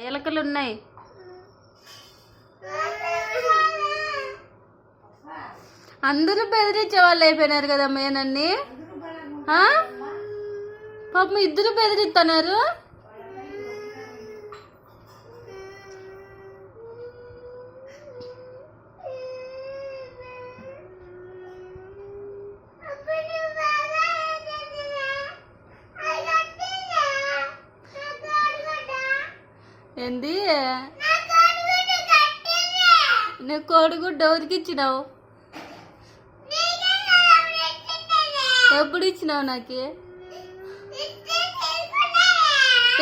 ఎలకలు ఉన్నాయి. అందరూ బెదిరించే వాళ్ళు అయిపోయినారు కదమ్మా నన్ను. పాపం ఇద్దరు బెదిరిస్తున్నారు. ఏంది నువ్వు కోడిగుడ్డ ఎవరికి ఇచ్చినావు? ఎప్పుడు ఇచ్చినావు? నాకు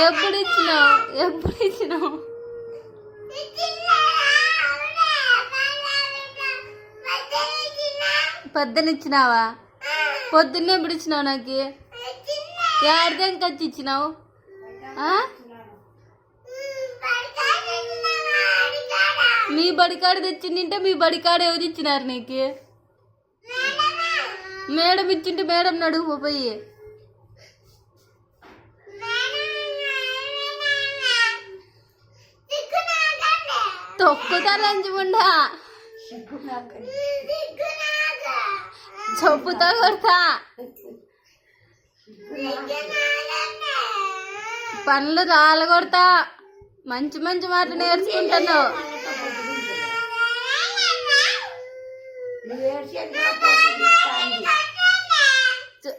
ఎప్పుడు ఇచ్చినావు? పొద్దున్న ఇచ్చినావా? పొద్దున్నే ఎప్పుడు ఇచ్చినావు? నాకు ఏడాదికి వచ్చి ఇచ్చినావు? మీ బడికాడ తెచ్చిందంటే మీ బడికాడ ఎవరు ఇచ్చినారు నీకు? మేడం ఇచ్చింటే మేడం నడుగు పోయి. తొక్కుతా లంచముండా చెప్పుతా కొడతా. పనులు రాలగొడతా. మంచి మంచి మాటలు నేర్చుకుంటున్నావు.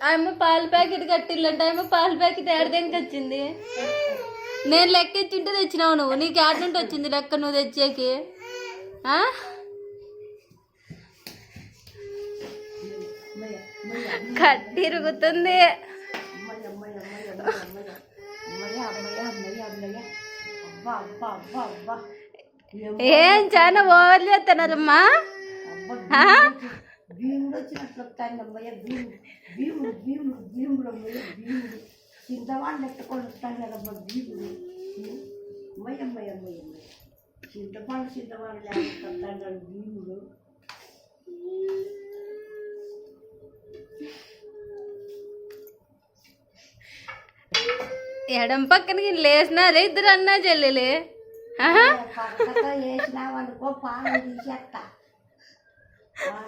ఆమె పాల ప్యాకెట్ కట్టిల్లంట. ఆమె పాల ప్యాకెట్ ఏడదేనికి వచ్చింది? నేను లెక్క ఇచ్చింటే తెచ్చినావు నువ్వు. నీకు ఏడ నుండి వచ్చింది లెక్క నువ్వు తెచ్చేకి? కట్టిరుగుతుంది. ఏం చాలా ఓవర్ చేస్తున్నారమ్మా. భీముడు వచ్చినట్లు వస్తానమ్మయ్య. భీముడు భీముడు భీముడు అమ్మయ్య. భీముడు చింతవాళ్ళు ఎట్టుకొని వస్తాను కదమ్మా భీముడు. అమ్మయ్య చింతవాళ్ళు వస్తాడు భీముడు. ఎడం పక్కనకి లేచినారే ఇద్దరు అన్నా చెల్లెలే. వేసినావనుకో పాలు తీసేస్తా.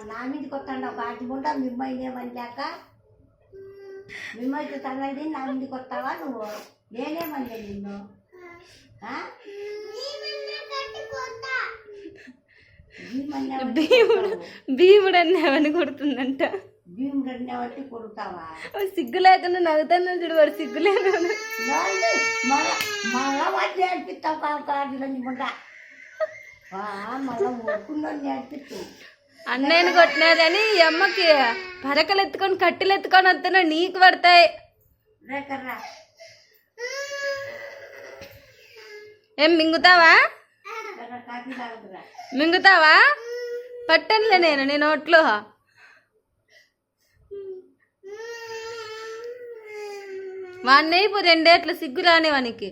నా మీదకి వస్తాడు ఒక ఆటిముండ. మిమ్మల్ని లేక మిమ్మల్ని తనది నా మీదకి వస్తావా నువ్వు? నేనేమన్నా నిన్ను? భీముడు అన్నావని కొడుతుందంట. భీముడు అన్నావంటే కొడుతావా? సిగ్గు లేకుండా నవ్వుతాను చూడు. వాడు సిగ్గు లేదు. మళ్ళా వాటి నేర్పిస్తావు కాకుండా మళ్ళా ఊరుకుండా నేర్పిస్తూ. అన్నయ్యని కొట్టినారని ఈ అమ్మకి పరకలు ఎత్తుకొని కట్టెలు ఎత్తుకొని వస్తున్నా. నీకు పడతాయి. ఏం మింగుతావా? పట్టనులే నేను నోట్లో. వాడిని అయిపో రెండేట్ల సిగ్గు రాని వానికి.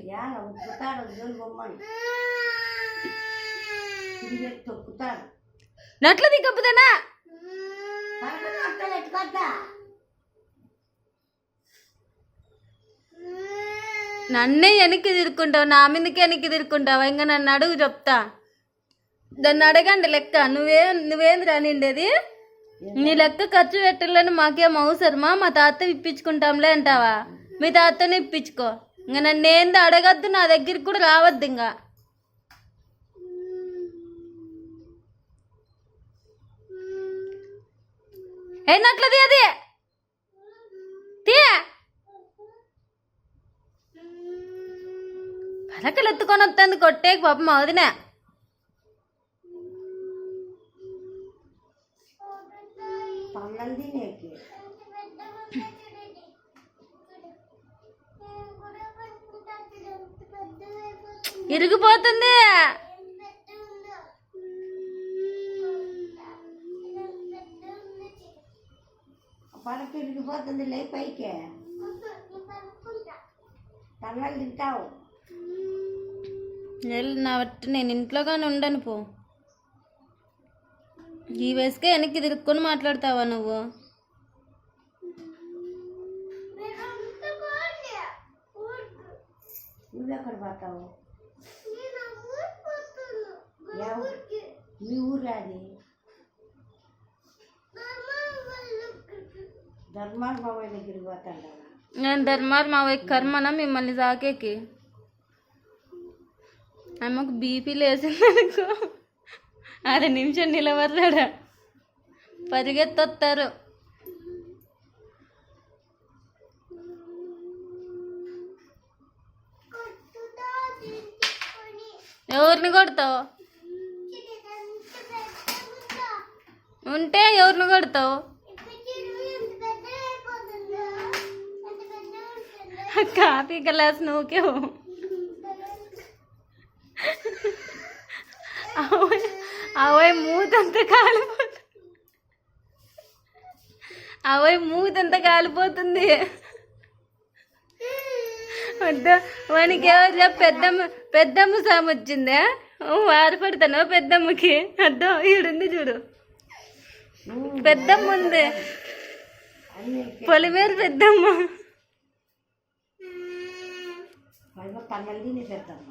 నట్లు దిగప్పుతానా? నన్నే వెనక్కి తిరుక్కుంటావు. నా మీదకి వెనక్కి తిరుక్కుంటావా? ఇంకా నన్ను అడుగు చెప్తా. దాన్ని అడగండి లెక్క. నువ్వేంది రానిండేది? నీ లెక్క ఖర్చు పెట్టాలని మాకేం అవసరమా? మా తాత ఇప్పించుకుంటాంలే అంటావా? మీ తాతనే ఇప్పించుకో. ఇంకా నన్ను ఏంది అడగద్దు. నా దగ్గరికి కూడా రావద్దు. ఇంకా ఏనట్లది అది పలకలు ఎత్తుకొని వస్తుంది కొట్టేకి పాపం అవుదినా. ఇరిగిపోతుంది. పడక ఇరిగిపోతుంది. లే పైకి తల్లలు తింటావు. నేను ఇంట్లోగానే ఉండను. పో. ఈ వయసుకే వెనక్కి తిరుక్కొని మాట్లాడతావా నువ్వు? నువ్వెక్కడ పోతావు? మీ ఊరే అది ధర్మాల బాబాయ్ దగ్గరికి పోతాడా నేను ధర్మార్ మా కర్మన మిమ్మల్ని సాకేకి ఆమెకు బీపీ లేసిందనుకో 6 నిమిషం నిలబడతాడా పరిగెత్తొస్తారు. ఎవరిని కొడతావు? ఉంటే ఎవరిని కొడతావు? Coffee glass నూకేవు. అవయ్ మూతంతా కాలిపోతుంది. మూతంతా కాలిపోతుంది. వద్దా వానికి ఎవరు పెద్దమ్మ సాము వచ్చిందే వారపడతాను పెద్దమ్మకి. అద్దో ఈడుంది చూడు పెద్దమ్మ ఉంది పొలిమేరు పెద్దమ్మ. పెద్దమ్మ